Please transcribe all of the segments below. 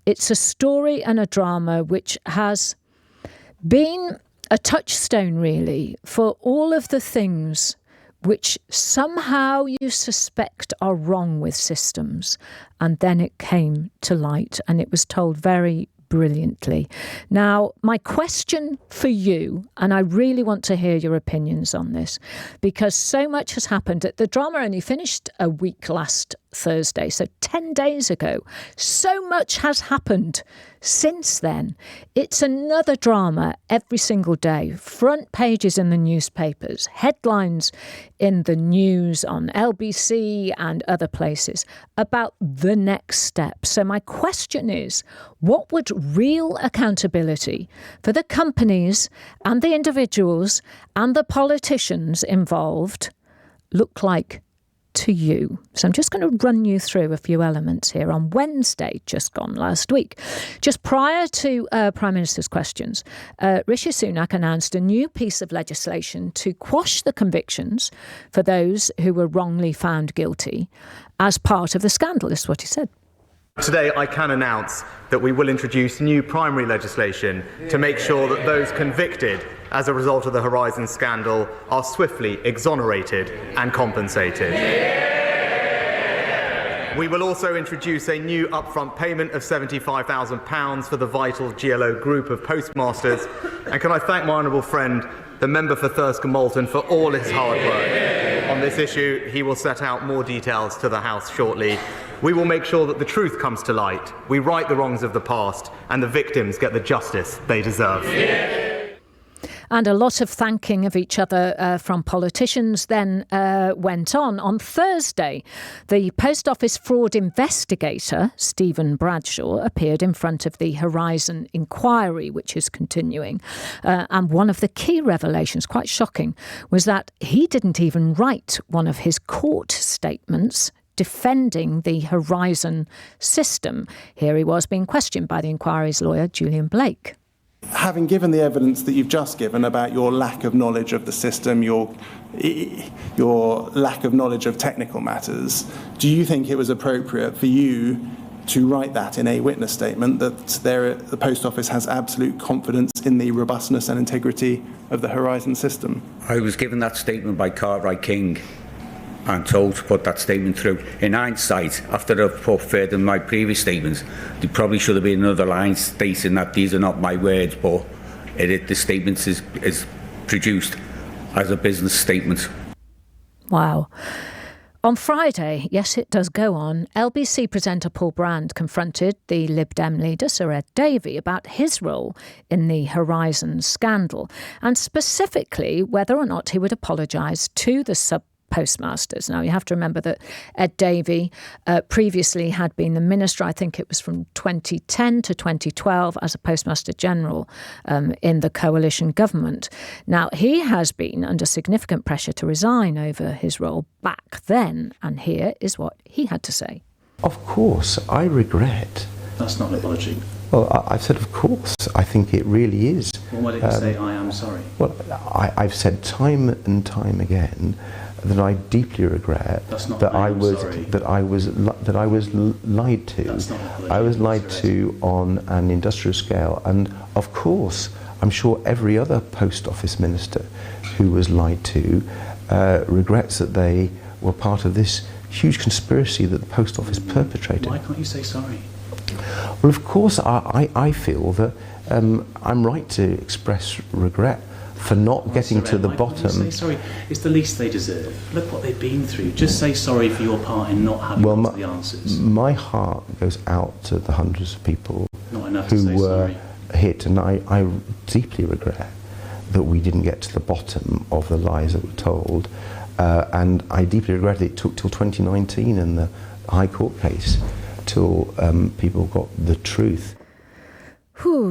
It's a story and a drama which has been a touchstone, really, for all of the things which somehow you suspect are wrong with systems. And then it came to light, and it was told very brilliantly. Now, my question for you, and I really want to hear your opinions on this, because so much has happened. The drama only finished a week last Thursday, so 10 days ago. So much has happened since then. It's another drama every single day. Front pages in the newspapers, headlines in the news on LBC and other places about the next step. So my question is, what would real accountability for the companies and the individuals and the politicians involved look like to you? So I'm just going to run you through a few elements here. On Wednesday, just gone last week, just prior to Prime Minister's questions, Rishi Sunak announced a new piece of legislation to quash the convictions for those who were wrongly found guilty as part of the scandal. This is what he said. Today I can announce that we will introduce new primary legislation to make sure that those convicted as a result of the Horizon scandal are swiftly exonerated and compensated. We will also introduce a new upfront payment of £75,000 for the vital GLO group of postmasters. And can I thank my honourable friend, the member for Thirsk and Malton, for all his hard work on this issue. He will set out more details to the House shortly. We will make sure that the truth comes to light, we right the wrongs of the past, and the victims get the justice they deserve. And a lot of thanking of each other from politicians then went on. On Thursday, the Post Office fraud investigator, Stephen Bradshaw, appeared in front of the Horizon inquiry, which is continuing. And one of the key revelations, quite shocking, was that he didn't even write one of his court statements defending the Horizon system. Here he was being questioned by the inquiry's lawyer, Julian Blake. Having given the evidence that you've just given about your lack of knowledge of the system, your lack of knowledge of technical matters, do you think it was appropriate for you to write that in a witness statement, that the Post Office has absolute confidence in the robustness and integrity of the Horizon system? I was given that statement by Cartwright King and told to put that statement through. In hindsight, after I've put further in my previous statements, there probably should have been another line stating that these are not my words, but the statement is produced as a business statement. Wow. On Friday, yes, it does go on, LBC presenter Paul Brand confronted the Lib Dem leader, Sir Ed Davey, about his role in the Horizon scandal, and specifically whether or not he would apologise to the postmasters. Now, you have to remember that Ed Davey previously had been the minister, I think it was from 2010 to 2012, as a Postmaster General in the coalition government. Now, he has been under significant pressure to resign over his role back then, and here is what he had to say. Of course, I regret. That's not an apology. Well, I've said, of course, I think it really is. Well, why did you say, I am sorry? Well, I've said time and time again that I deeply regret that I was lied to. I was lied to on an industrial scale, and of course, I'm sure every other post office minister who was lied to regrets that they were part of this huge conspiracy that the post office perpetrated. Why can't you say sorry? Well, of course, I feel that I'm right to express regret for not getting to the bottom. Say sorry. It's the least they deserve. Look what they've been through. Just say sorry for your part in not having the answers. My heart goes out to the hundreds of people who were hit, and I deeply regret that we didn't get to the bottom of the lies that were told, and I deeply regret it took till 2019 in the High Court case till people got the truth.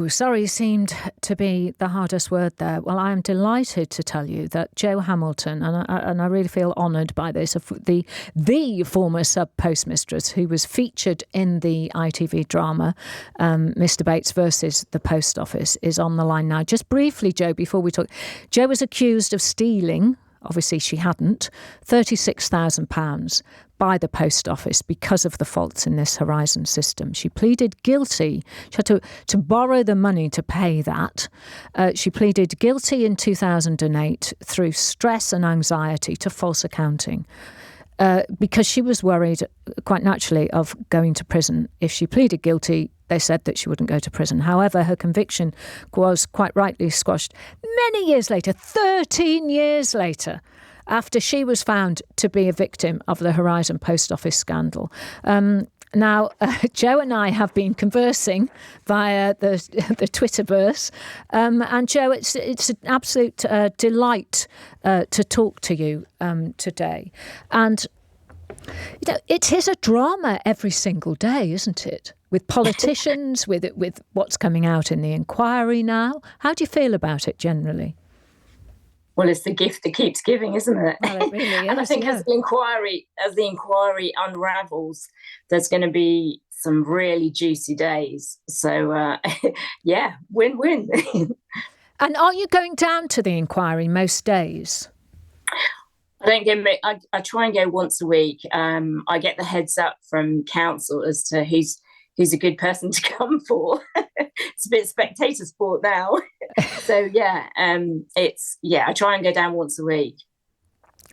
Sorry seemed to be the hardest word there. Well, I am delighted to tell you that Joe Hamilton, and I really feel honoured by this, the former sub-postmistress who was featured in the ITV drama Mr Bates versus the Post Office, is on the line now. Just briefly, Joe, before we talk, Joe was accused of stealing, obviously she hadn't, £36,000 by the Post Office because of the faults in this Horizon system. She pleaded guilty. She had to borrow the money to pay that. She pleaded guilty in 2008 through stress and anxiety to false accounting. Because she was worried, quite naturally, of going to prison. If she pleaded guilty, they said that she wouldn't go to prison. However, her conviction was quite rightly squashed many years later, 13 years later, after she was found to be a victim of the Horizon Post Office scandal. Now, Joe and I have been conversing via the Twitterverse, and Joe, it's an absolute delight to talk to you today. And it is a drama every single day, isn't it? With politicians, with what's coming out in the inquiry now. How do you feel about it generally? Well, it's the gift that keeps giving, isn't it? Well, it really is, and I think as the inquiry unravels, there's going to be some really juicy days. So, yeah, win-win. And are you going down to the inquiry most days? I don't go. I try and go once a week. I get the heads up from council as to who's a good person to come for. It's a bit spectator sport now. So I try and go down once a week.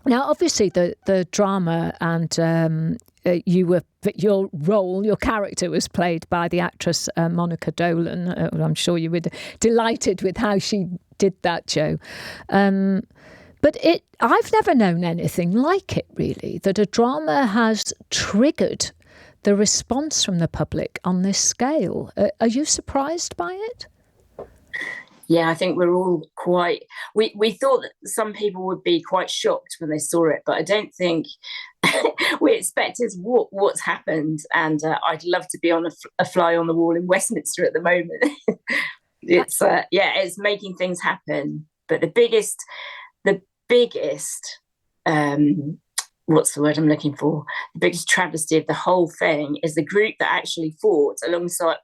Now, obviously, the drama and your character was played by the actress Monica Dolan. I'm sure you were delighted with how she did that, Joe. But I've never known anything like it, really, that a drama has triggered the response from the public on this scale. Are you surprised by it? Yeah, I think we're all quite... We thought that some people would be quite shocked when they saw it, but I don't think we expected what's happened. And I'd love to be on a fly on the wall in Westminster at the moment. It's making things happen. But the biggest what's the word I'm looking for? The biggest travesty of the whole thing is the group that actually fought alongside,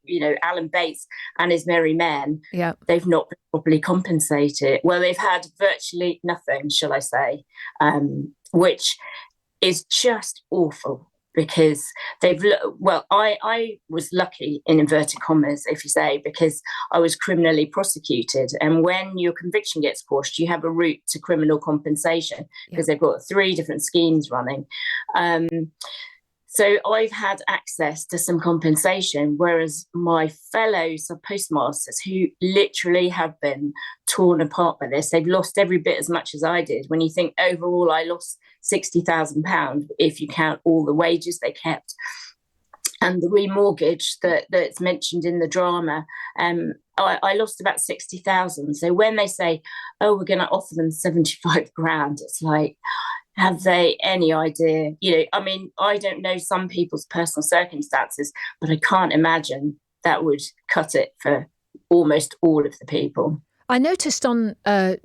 Alan Bates and his merry men. Yeah, they've not been properly compensated. Well, they've had virtually nothing, shall I say, which is just awful. Because I was lucky, in inverted commas, if you say, because I was criminally prosecuted. And when your conviction gets quashed, you have a route to criminal compensation because they've got 3 different schemes running. So I've had access to some compensation, whereas my fellow sub-postmasters who literally have been torn apart by this, they've lost every bit as much as I did. When you think overall I lost £60,000 if you count all the wages they kept and the remortgage that's mentioned in the drama, I lost about 60,000. So when they say, oh, we're going to offer them 75 grand, it's like, have they any idea? I don't know some people's personal circumstances, but I can't imagine that would cut it for almost all of the people. I noticed on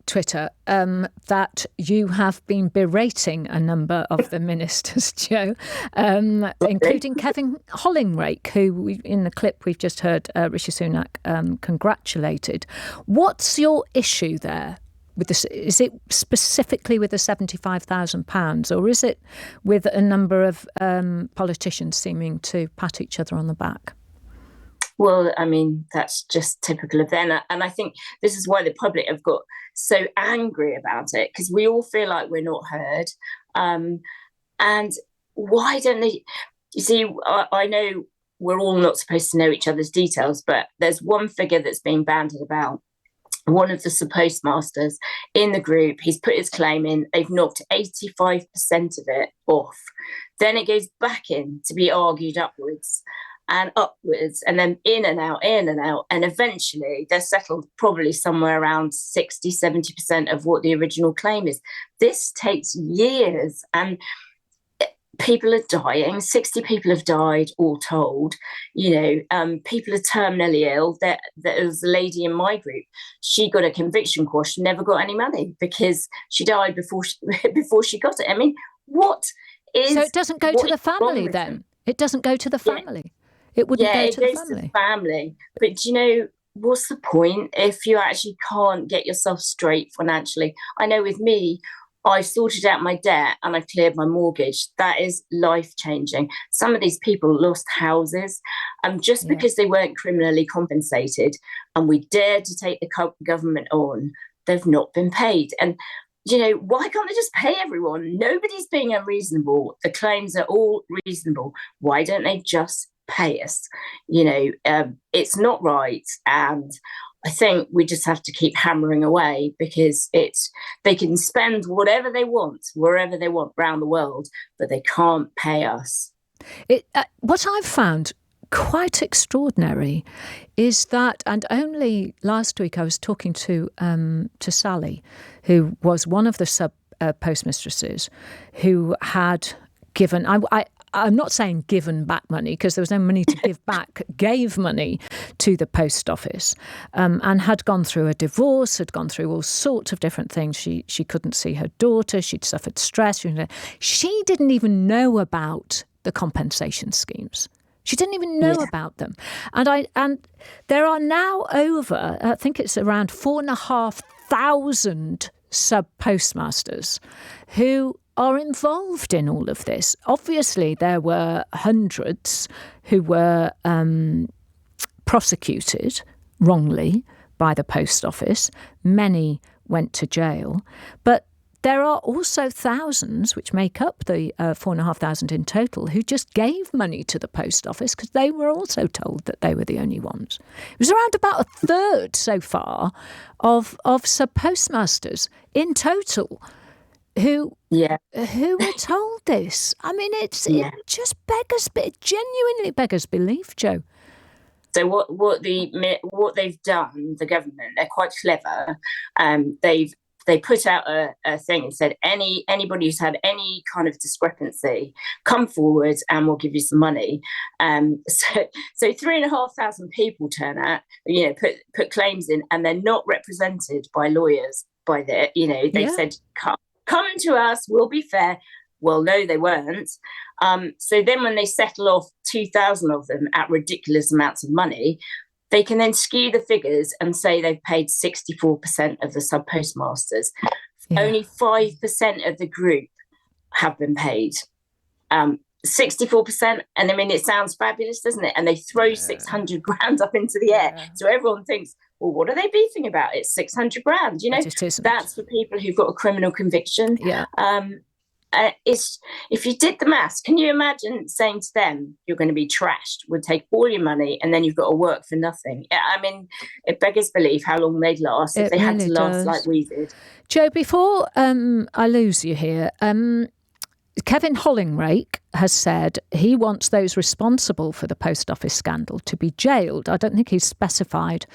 Twitter that you have been berating a number of the ministers, Joe, including Kevin Hollingrake, who in the clip we've just heard Rishi Sunak congratulated. What's your issue there? With this, is it specifically with the £75,000, or is it with a number of politicians seeming to pat each other on the back? Well, that's just typical of them. And I think this is why the public have got so angry about it, because we all feel like we're not heard. And why don't they... You see, I know we're all not supposed to know each other's details, but there's one figure that's being bandied about. One of the subpostmasters in the group, he's put his claim in, they've knocked 85% of it off. Then it goes back in to be argued upwards, and then in and out. And eventually they're settled probably somewhere around 60, 70% of what the original claim is. This takes years, and people are dying. 60 people have died, all told. People are terminally ill. There was a lady in my group. She got a conviction quashed, never got any money because she died before she got it. What is... So it doesn't go to the family then? It doesn't go to the family? It wouldn't go to the family? Yeah, it goes to the family. But what's the point if you actually can't get yourself straight financially? I know with me, I've sorted out my debt and I've cleared my mortgage. That is life-changing. Some of these people lost houses just because they weren't criminally compensated, and we dared to take the government on. They've not been paid. And, why can't they just pay everyone? Nobody's being unreasonable. The claims are all reasonable. Why don't they just pay us? It's not right. And I think we just have to keep hammering away, because they can spend whatever they want, wherever they want around the world, but they can't pay us. What I've found quite extraordinary is that, and only last week I was talking to Sally, who was one of the sub postmistresses, who had given, I'm not saying given back money, because there was no money to give back, gave money to the post office, and had gone through a divorce, had gone through all sorts of different things. She couldn't see her daughter. She'd suffered stress. She didn't even know about the compensation schemes. She didn't even know about them. And there are now over, I think it's around 4,500 sub-postmasters who are involved in all of this. Obviously, there were hundreds who were prosecuted wrongly by the post office. Many went to jail. But there are also thousands, which make up the 4,500 in total, who just gave money to the post office because they were also told that they were the only ones. It was around about a third so far of sub-postmasters in total who were told this. I mean, it just genuinely beggars belief, Jo. So what they've done, the government, they're quite clever. They put out a thing and said, anybody who's had any kind of discrepancy, come forward and we'll give you some money. So 3,500 people turn out, put claims in, and they're not represented by lawyers. They said, come to us, we'll be fair. Well, no, they weren't. So then when they settle off 2,000 of them at ridiculous amounts of money, they can then skew the figures and say they've paid 64% of the sub-postmasters. Yeah. Only 5% of the group have been paid. 64%, and I mean, it sounds fabulous, doesn't it? And they throw 600 grand up into the air. So everyone thinks, well, what are they beefing about? It's 600 grand. That's for people who've got a criminal conviction. Yeah. If you did the maths, can you imagine saying to them, you're going to be trashed, we'll take all your money, and then you've got to work for nothing? I mean, it beggars belief how long they'd last if they had to last like we did. Jo, before I lose you here, Kevin Hollingrake has said he wants those responsible for the post office scandal to be jailed. I don't think he's specified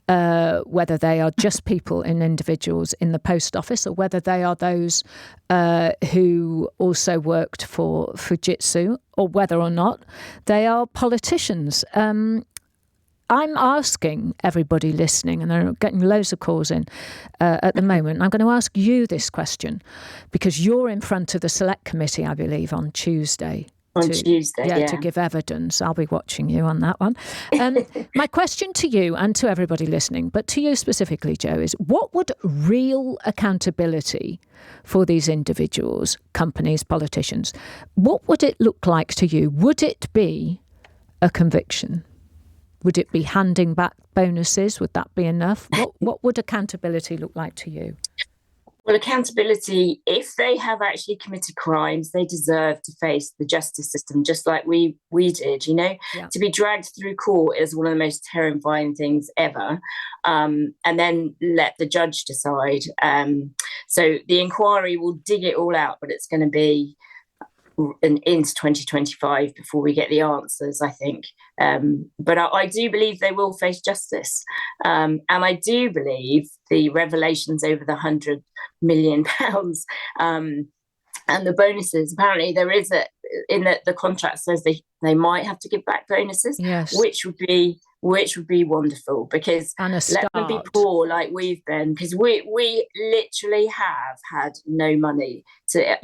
whether they are just people and individuals in the post office or whether they are those who also worked for Fujitsu, or whether or not they are politicians. I'm asking everybody listening, and I'm getting loads of calls in at the moment. I'm going to ask you this question because you're in front of the select committee, I believe, on Tuesday. To give evidence. I'll be watching you on that one. My question to you and to everybody listening, but to you specifically, Jo, is what would real accountability for these individuals, companies, politicians, what would it look like to you? Would it be a conviction? Would it be handing back bonuses? Would that be enough? What would accountability look like to you? Well, accountability, if they have actually committed crimes, they deserve to face the justice system, just like we did, To be dragged through court is one of the most terrifying things ever. And then let the judge decide. So the inquiry will dig it all out, but it's going to be into 2025 before we get the answers, I think. But I do believe they will face justice. And I do believe the revelations over the £100 million and the bonuses, apparently there is the contract says they might have to give back bonuses, yes, which would be wonderful, because let them be poor like we've been, because we literally have had no money to,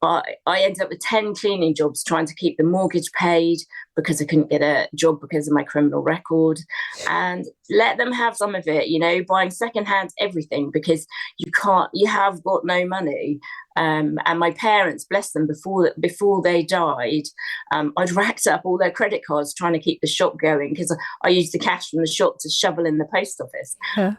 I ended up with 10 cleaning jobs trying to keep the mortgage paid because I couldn't get a job because of my criminal record. and let them have some of it, buying secondhand everything, because you have got no money. And my parents, bless them, before they died, I'd racked up all their credit cards trying to keep the shop going, because I used the cash from the shop to shovel in the post office. Yeah.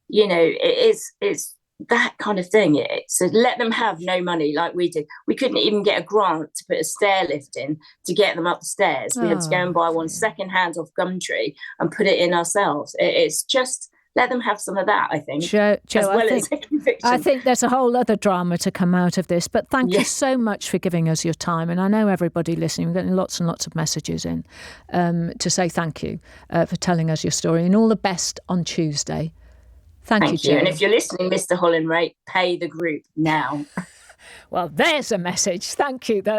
It's that kind of thing. So let them have no money like we did. We couldn't even get a grant to put a stair lift in to get them up the stairs. We had to go and buy one secondhand off Gumtree and put it in ourselves. It's just, let them have some of that, I think. Jo, as well as a conviction. I think there's a whole other drama to come out of this. But thank you so much for giving us your time. And I know everybody listening, we're getting lots and lots of messages in to say thank you for telling us your story. And all the best on Tuesday. Thank you, Jo. And if you're listening, Mr. Hollinrate, pay the group now. Well, there's a message. Thank you.